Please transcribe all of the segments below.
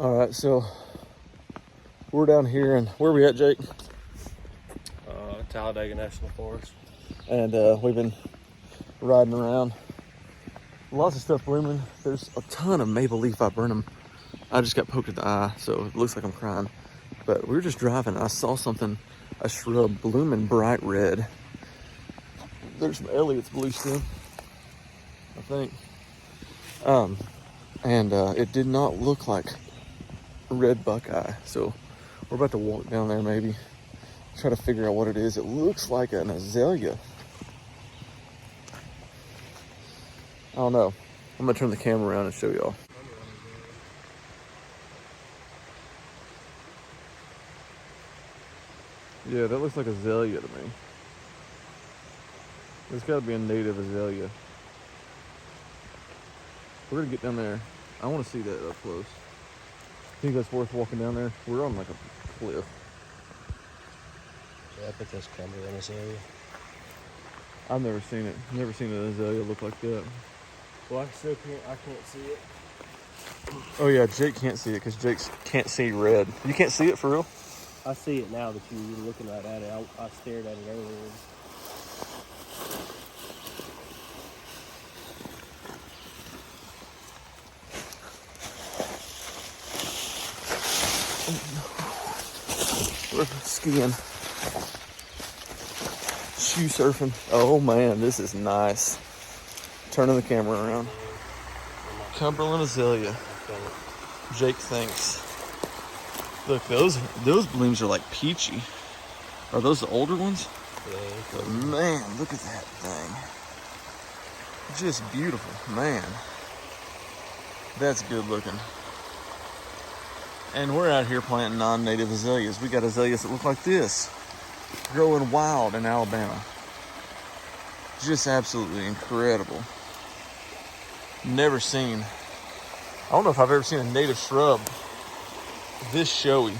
All right, so we're down here, and where are we at, Jake? Talladega National Forest. And we've been riding around. Lots of stuff blooming. There's a ton of maple leaf viburnum. I just got poked in the eye, so it looks like I'm crying. But we were just driving, and I saw something, a shrub blooming bright red. There's some Elliot's blue stem, I think. And it did not look like red buckeye. So we're about to walk down there maybe, try to figure out what it is. It looks like an azalea. I don't know. I'm gonna turn the camera around and show y'all. Yeah, that looks like azalea to me. There's gotta be a native azalea. We're gonna get down there. I wanna see that up close. Think that's worth walking down there? We're on like a cliff. Yeah, I think that's Cumberland Azalea. I've never seen it. Never seen an azalea look like that. Well, I can't see it. Oh yeah, Jake can't see it because Jake can't see red. You can't see it for real? I see it now that you're looking right at it. I stared at it earlier. We're skiing. Shoe surfing. Oh man, this is nice. Turning the camera around. Cumberland Azalea. Jake thinks. Look, those blooms are like peachy. Are those the older ones? Yeah. But man, look at that thing. Just beautiful, man. That's good looking. And we're out here planting non-native azaleas. We got azaleas that look like this, growing wild in Alabama. Just absolutely incredible. Never seen, I don't know if I've ever seen a native shrub this showy.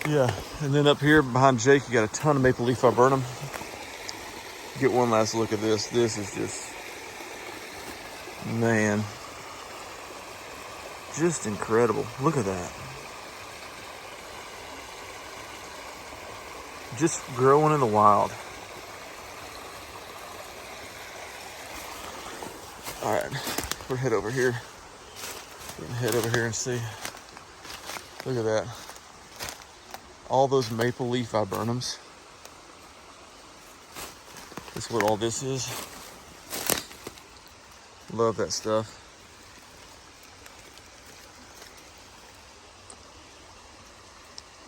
Yeah, and then up here behind Jake, you got a ton of maple leaf viburnum. Get one last look at this. This is just, man, just incredible. Look at that. Just growing in the wild. All right, we're head over here. We're gonna head over here and see. Look at that. All those maple leaf viburnums. That's what all this is. Love that stuff.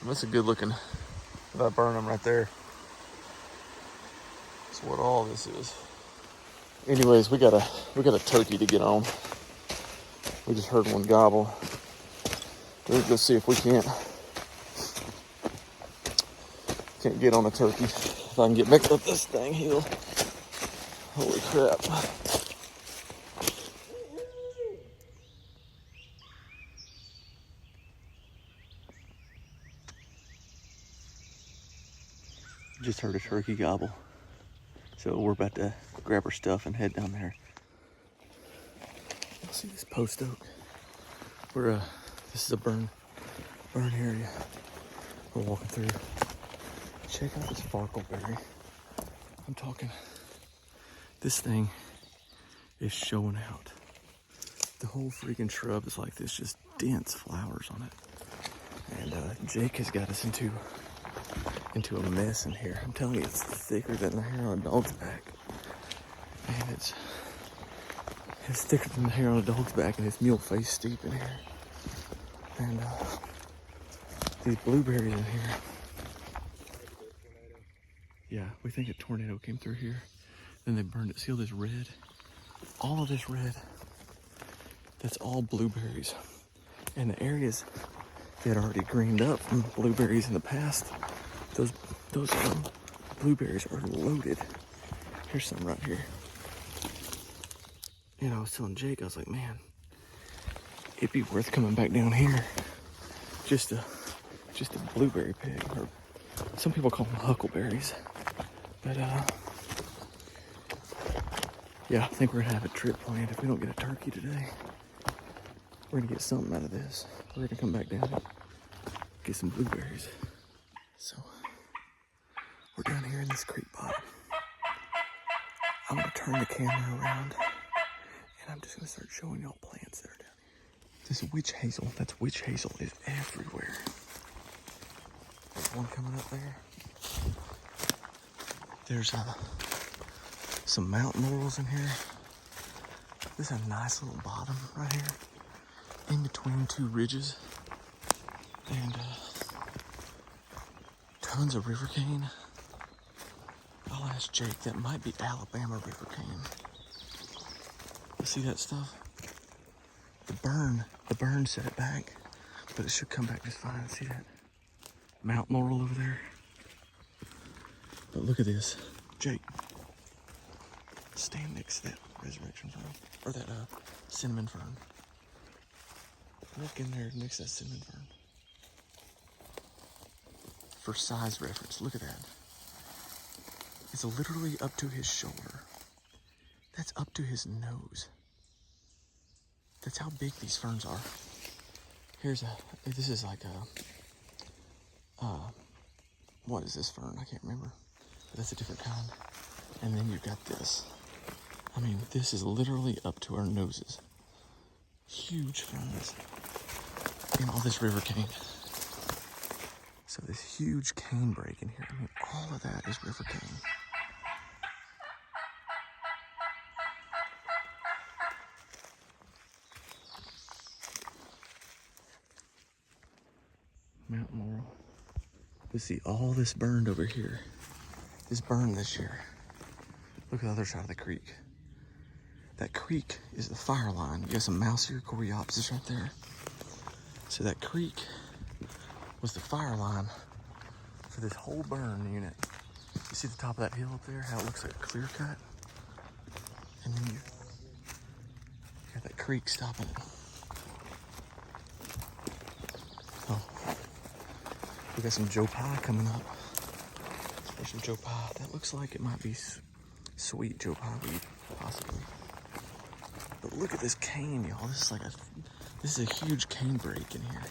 That's a good looking viburnum right there. That's what all this is. Anyways, we got a turkey to get on. We just heard one gobble. We're gonna go see if we can't get on a turkey. If I can get back up this thing hill. Holy crap. Just heard a turkey gobble. So we're about to grab our stuff and head down there. You'll see this post oak. This is a burn area. We're walking through. Check out this Farkleberry. I'm talking, this thing is showing out. The whole freaking shrub is like this, just dense flowers on it. And Jake has got us into a mess in here. I'm telling you, it's thicker than the hair on a dog's back. And it's thicker than the hair on a dog's back, and it's mule face steep in here. And these blueberries in here. Yeah, we think a tornado came through here. Then they burned it. See all this red? All of this red. That's all blueberries. And the areas that already greened up from blueberries in the past, those blueberries are loaded. Here's some right here. And I was telling Jake, I was like, man, it'd be worth coming back down here just a blueberry pig, or some people call them huckleberries. But yeah, I think we're gonna have a trip planned if we don't get a turkey today. We're gonna get something out of this. We're gonna come back down and get some blueberries. So we're down here in this creek bottom. I'm gonna turn the camera around and I'm just gonna start showing y'all plants that are down here. This witch hazel, that's witch hazel, is everywhere. There's one coming up there. There's some mountain laurels in here. This is a nice little bottom right here, in between two ridges. And tons of river cane. I'll ask Jake, that might be Alabama river cane. You see that stuff? The burn set it back, but it should come back just fine. See that mountain laurel over there? But look at this, Jake. Stand next to that resurrection fern, or that cinnamon fern. Look in there next to that cinnamon fern. For size reference, look at that. It's literally up to his shoulder. That's up to his nose. That's how big these ferns are. This is like what is this fern? I can't remember. But that's a different kind. And then you've got this. I mean, this is literally up to our noses. Huge ferns. And all this river cane. So this huge cane break in here. I mean, all of that is river cane. Mountain laurel. But see, all this burned over here. This burned this year. Look at the other side of the creek. That creek is the fire line. You got some Mousea coreopsis right there. So that creek was the fire line for this whole burn unit. You see the top of that hill up there, how it looks like a clear cut? And then you got that creek stopping it. Oh, we got some Joe Pye coming up. There's some Joe Pye. That looks like it might be sweet Joe Pye weed, possibly. But look at this cane, y'all. This is a huge cane break in here.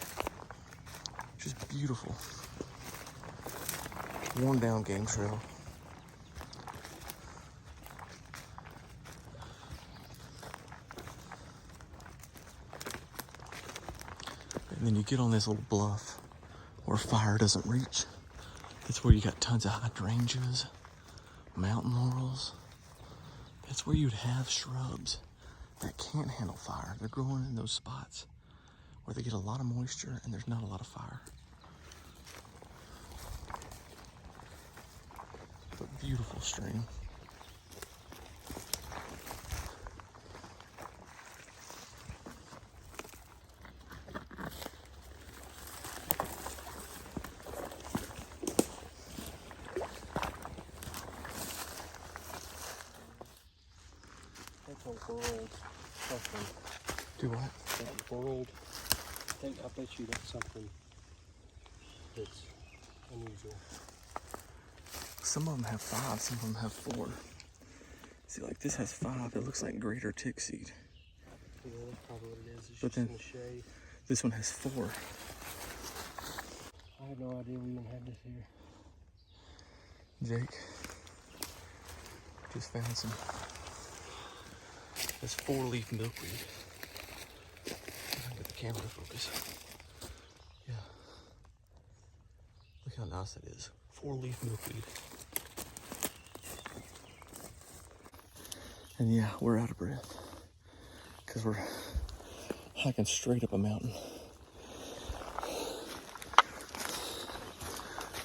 Just beautiful. Worn down game trail. And then you get on this little bluff where fire doesn't reach. That's where you got tons of hydrangeas, mountain laurels. That's where you'd have shrubs that can't handle fire. They're growing in those spots where they get a lot of moisture and there's not a lot of fire. But beautiful stream. That's a world something. Do what? That world. I bet you that's something that's unusual. Some of them have 5, some of them have 4. See, like this has 5. It looks like greater tick seed. Yeah, that's probably what it is. It's But just then in the shade. This one has 4. I had no idea we even had this here. Jake just found some. This 4-leaf milkweed. I get the camera to focus. Yeah. Look how nice it is. 4-leaf milkweed. And yeah, we're out of breath because we're hiking straight up a mountain.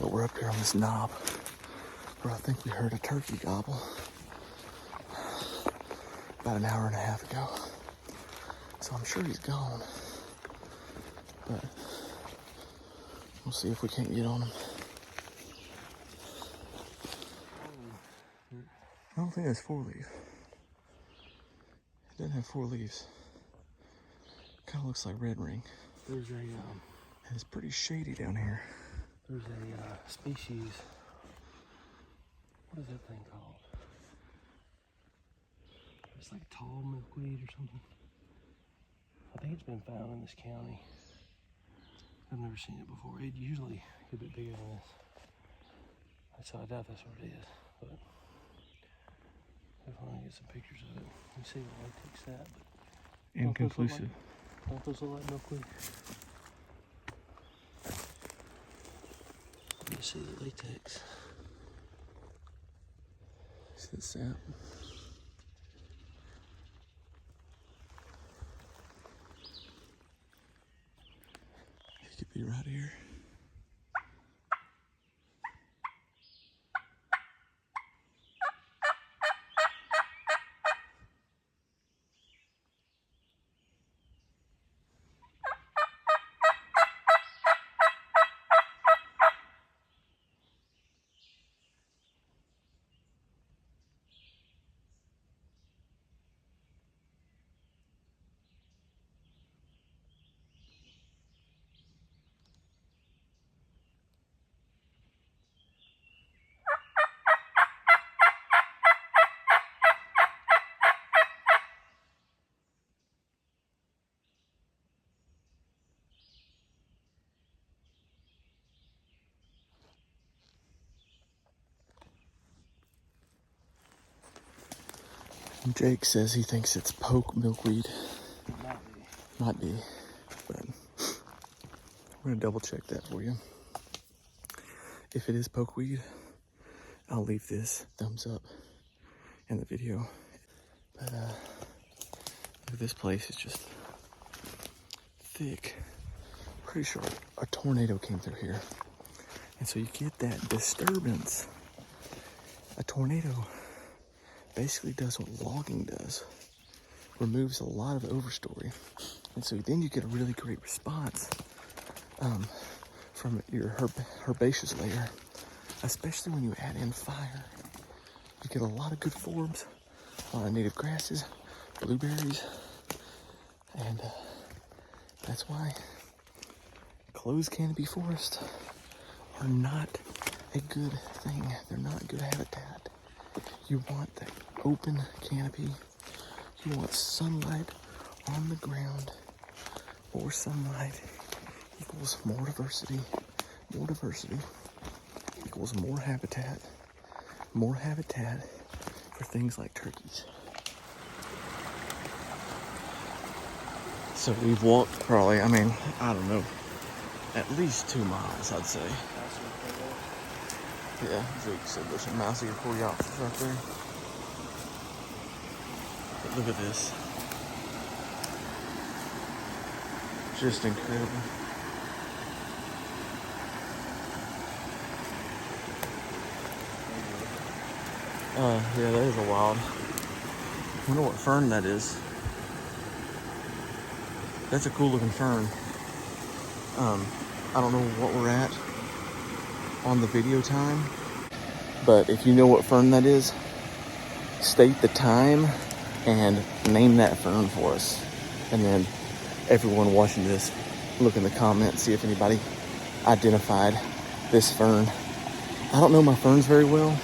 But we're up here on this knob where I think we heard a turkey gobble about an hour and a half ago. So I'm sure he's gone. But we'll see if we can't get on him. I don't think that's 4-leaf. It doesn't have 4 leaves. Kind of looks like red ring. There's a And it's pretty shady down here. there's a species. What is that thing called? It's like tall milkweed or something. I think it's been found in this county. I've never seen it before. It usually a bit bigger than this. So I doubt that's what it is, but definitely get some pictures of it. Let me see what latex that. But Inconclusive. don't those look like milkweed? Let me see the latex. See the sap? It could be right here. Jake says he thinks it's poke milkweed. Might be, but we're gonna double check that for you. If it is pokeweed, I'll leave this thumbs up in the video. But look at this place, it's just thick. Pretty sure a tornado came through here. And so you get that disturbance. A tornado basically does what logging does. Removes a lot of overstory. And so then you get a really great response from your herbaceous layer, especially when you add in fire. You get a lot of good forbs, a lot of native grasses, blueberries, and that's why closed canopy forests are not a good thing. They're not good habitat. You want that open canopy. You want sunlight on the ground. More sunlight equals more diversity. More diversity equals more habitat. More habitat for things like turkeys. So we've walked probably, I don't know, at least 2 miles, I'd say. Yeah, Jake said there's a mousy or coreopsis right there. But look at this. Just incredible. Yeah, that is a wild. I wonder what fern that is. That's a cool looking fern. I don't know what we're at on the video time, but if you know what fern that is, state the time and name that fern for us. And then everyone watching this, look in the comments, see if anybody identified this fern. I don't know my ferns very well,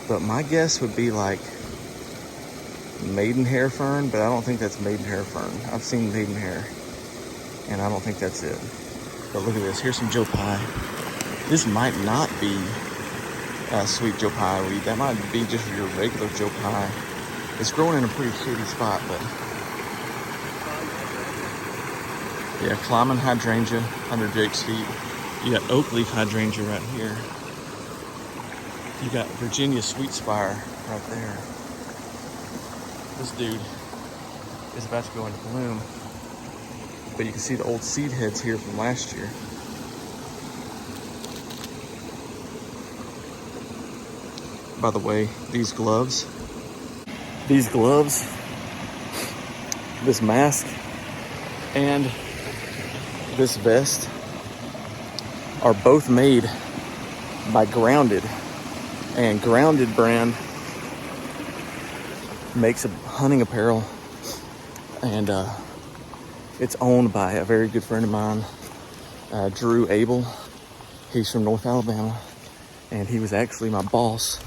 but my guess would be like maidenhair fern, but I don't think that's maidenhair fern. I've seen maidenhair, and I don't think that's it. But look at this, here's some Joe Pye. This might not be sweet Joe Pye weed. That might be just your regular Joe Pye. It's growing in a pretty shady spot, but yeah, climbing hydrangea under Jake's feet. You got oak leaf hydrangea right here. You got Virginia sweet spire right there. This dude is about to go into bloom, but you can see the old seed heads here from last year. By the way, these gloves, this mask, and this vest are both made by Grounded, and Grounded brand makes a hunting apparel, and it's owned by a very good friend of mine, Drew Abel. He's from North Alabama, and he was actually my boss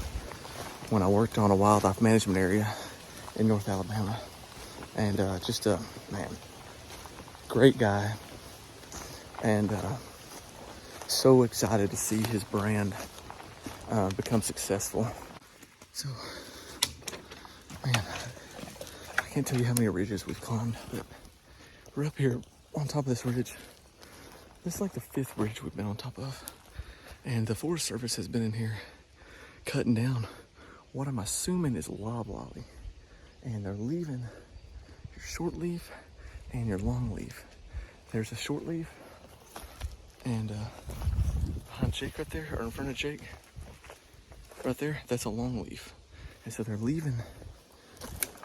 when I worked on a wildlife management area in North Alabama. And man, great guy, and so excited to see his brand become successful. So, man, I can't tell you how many ridges we've climbed, but we're up here on top of this ridge. This is like the 5th ridge we've been on top of, and the Forest Service has been in here cutting down what I'm assuming is loblolly, and they're leaving your short leaf and your long leaf. There's a short leaf, and behind Jake right there, or in front of Jake, right there, that's a long leaf. And so they're leaving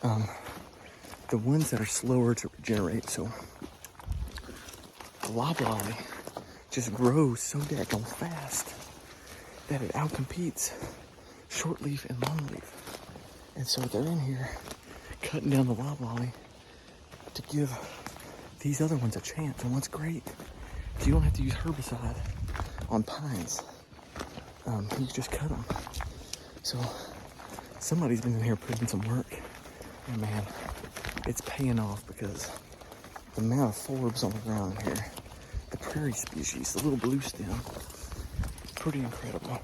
the ones that are slower to regenerate. So the loblolly just grows so daggone fast that it outcompetes short leaf and long leaf. And so they're in here cutting down the loblolly to give these other ones a chance. And what's great is you don't have to use herbicide on pines. You just cut them. So somebody's been in here putting some work, and man, it's paying off, because the amount of forbs on the ground in here, the prairie species, the little blue stem, pretty incredible.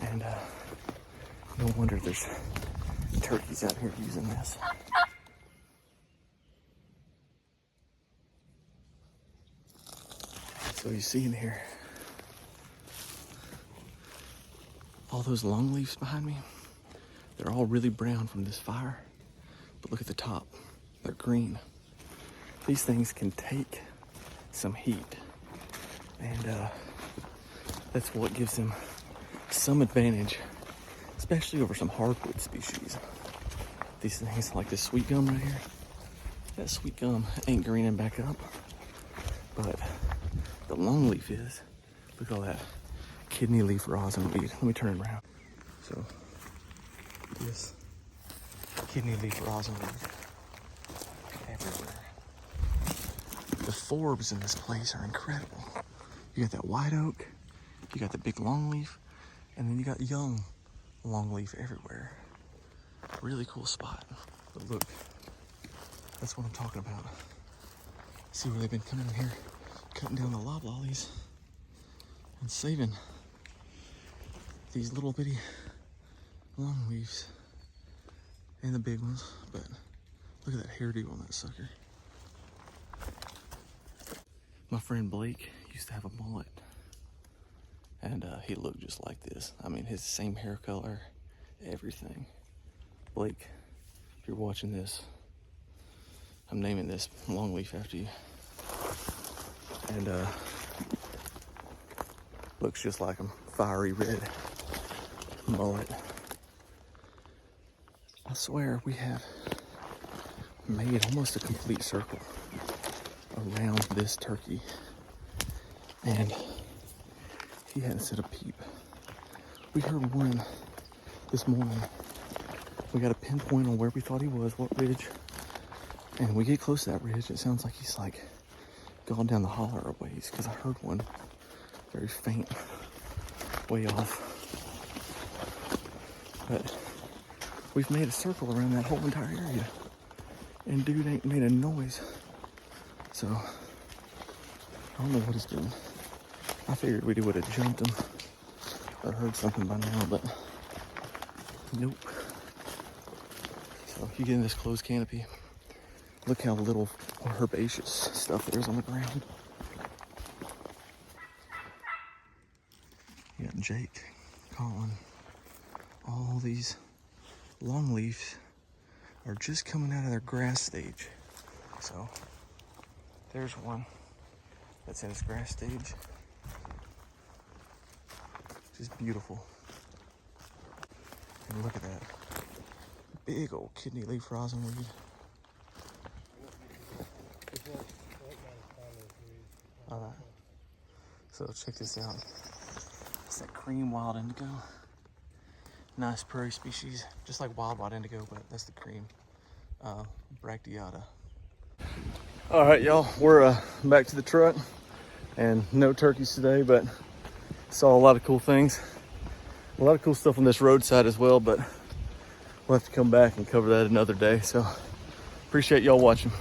And no wonder there's turkeys out here using this. So you see in here, all those long leaves behind me, they're all really brown from this fire. But look at the top, they're green. These things can take some heat, and that's what gives them some advantage, especially over some hardwood species. These things like this sweet gum right here, that sweet gum ain't greening back up, but the longleaf is. Look at all that kidney leaf rosin weed. Let me turn it around. So this kidney leaf rosin weed everywhere. The forbs in this place are incredible. You got that white oak, you got the big longleaf, and then you got young longleaf everywhere. Really cool spot. But look, that's what I'm talking about. See where they've been coming in here, cutting down the loblollies and saving these little bitty longleaves and the big ones. But look at that hairdo on that sucker. My friend Blake used to have a mullet, and he looked just like this. I mean, his same hair color, everything. Blake, if you're watching this, I'm naming this longleaf after you. And looks just like him, fiery red mullet. I swear we have made almost a complete circle around this turkey, and he hadn't said a peep. We heard one this morning. We got a pinpoint on where we thought he was, what ridge, and we get close to that ridge. It sounds like he's like gone down the holler a ways, because I heard one very faint way off. But we've made a circle around that whole entire area, and dude ain't made a noise. So I don't know what he's doing. I figured we would have jumped him or heard something by now, but nope. So if you get in this closed canopy, look how little herbaceous stuff there is on the ground. You got Jake calling. All these longleafs are just coming out of their grass stage. So there's one that's in its grass stage. Just beautiful. And look at that big old kidney leaf rosin weed. All right. So check this out. It's that cream wild indigo. Nice prairie species, just like wild indigo, but that's the cream bracteata. All right, y'all, we're back to the truck, and no turkeys today, but saw a lot of cool things. A lot of cool stuff on this roadside as well, but we'll have to come back and cover that another day. So appreciate y'all watching.